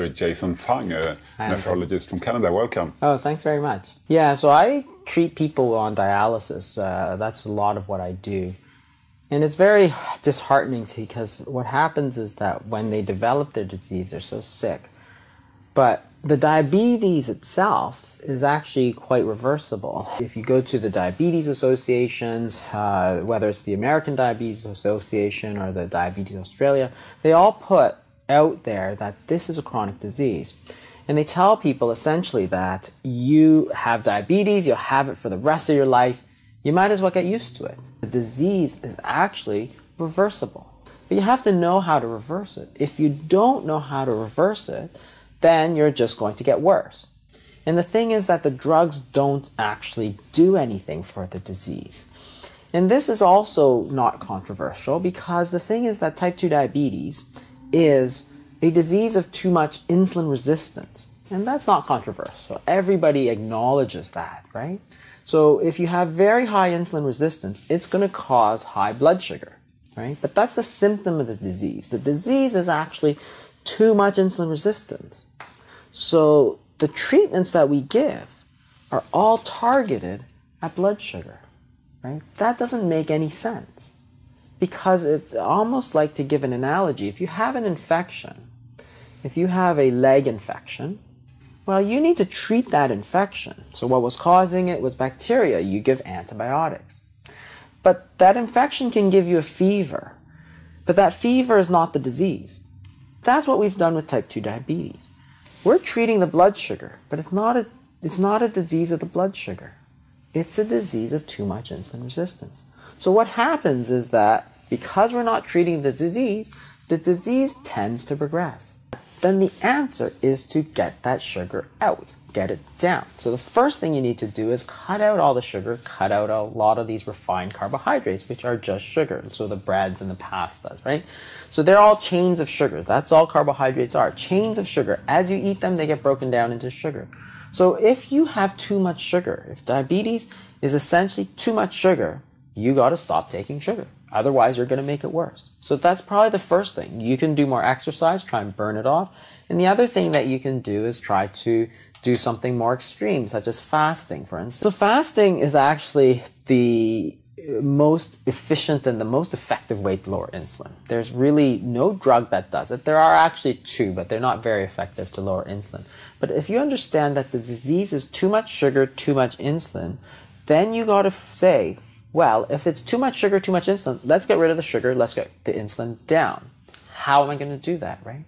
Dr. Jason Fung, a nephrologist from Canada. Welcome. Oh, thanks very much. Yeah, so I treat people on dialysis. That's a lot of what I do. And it's very disheartening because what happens is that when they develop their disease, they're so sick. But the diabetes itself is actually quite reversible. If you go to the diabetes associations, whether it's the American Diabetes Association or the Diabetes Australia, they all put out there that this is a chronic disease. And they tell people essentially that you have diabetes, you'll have it for the rest of your life, you might as well get used to it. The disease is actually reversible. But you have to know how to reverse it. If you don't know how to reverse it, then you're just going to get worse. And the thing is that the drugs don't actually do anything for the disease. And this is also not controversial because the thing is that type 2 diabetes is a disease of too much insulin resistance. And that's not controversial. Everybody acknowledges that, right? So if you have very high insulin resistance, it's going to cause high blood sugar, right? But that's the symptom of the disease. The disease is actually too much insulin resistance. So the treatments that we give are all targeted at blood sugar, right? That doesn't make any sense because it's almost like, to give an analogy, if you have an infection, if you have a leg infection, well, you need to treat that infection. So what was causing it was bacteria. You give antibiotics. But that infection can give you a fever. But that fever is not the disease. That's what we've done with type 2 diabetes. We're treating the blood sugar, but it's not a disease of the blood sugar. It's a disease of too much insulin resistance. So what happens is that because we're not treating the disease tends to progress. Then the answer is to get that sugar out, get it down. So the first thing you need to do is cut out all the sugar, cut out a lot of these refined carbohydrates, which are just sugar. So the breads and the pastas, right? So they're all chains of sugar. That's all carbohydrates are, chains of sugar. As you eat them, they get broken down into sugar. So if you have too much sugar, if diabetes is essentially too much sugar, you got to stop taking sugar. Otherwise, you're going to make it worse. So that's probably the first thing. You can do more exercise, try and burn it off. And the other thing that you can do is try to do something more extreme, such as fasting, for instance. So fasting is actually the most efficient and the most effective way to lower insulin. There's really no drug that does it. There are actually two, but they're not very effective to lower insulin. But if you understand that the disease is too much sugar, too much insulin, then you got to say, well, if it's too much sugar, too much insulin, let's get rid of the sugar, let's get the insulin down. How am I going to do that, right?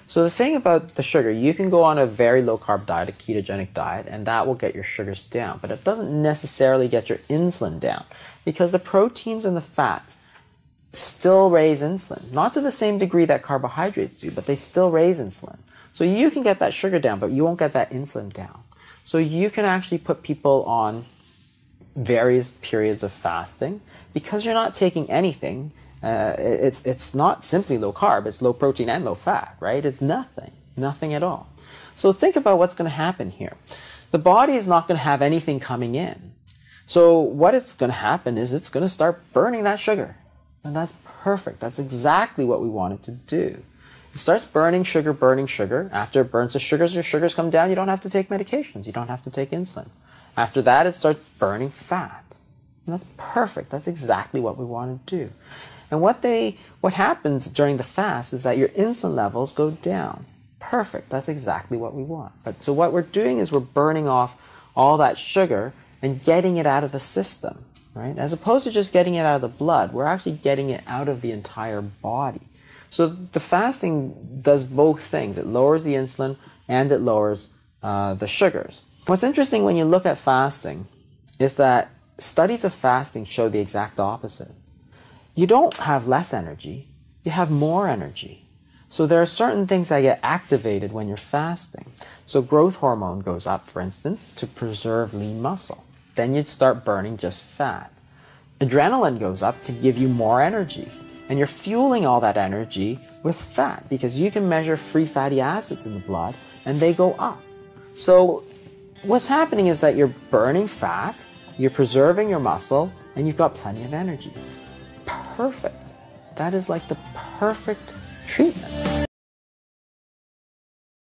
So the thing about the sugar, you can go on a very low-carb diet, a ketogenic diet, and that will get your sugars down. But it doesn't necessarily get your insulin down because the proteins and the fats still raise insulin. Not to the same degree that carbohydrates do, but they still raise insulin. So you can get that sugar down, but you won't get that insulin down. So you can actually put people on various periods of fasting because you're not taking anything. It's not simply low carb, it's low protein and low fat, right? It's nothing at all. So think about what's going to happen here. The body is not going to have anything coming in. So what it's going to happen is it's going to start burning that sugar. And that's perfect. That's exactly what we want it to do. It starts burning sugar. After it burns the sugars, your sugars come down. You don't have to take medications. You don't have to take insulin. After that, it starts burning fat. And that's perfect. That's exactly what we want to do. And what happens during the fast is that your insulin levels go down. Perfect. That's exactly what we want. So what we're doing is we're burning off all that sugar and getting it out of the system, right? As opposed to just getting it out of the blood, we're actually getting it out of the entire body. So the fasting does both things. It lowers the insulin and it lowers the sugars. What's interesting when you look at fasting is that studies of fasting show the exact opposite. You don't have less energy, you have more energy. So there are certain things that get activated when you're fasting. So growth hormone goes up, for instance, to preserve lean muscle. Then you'd start burning just fat. Adrenaline goes up to give you more energy. And you're fueling all that energy with fat because you can measure free fatty acids in the blood and they go up. So what's happening is that you're burning fat, you're preserving your muscle, and you've got plenty of energy. Perfect. That is like the perfect treatment.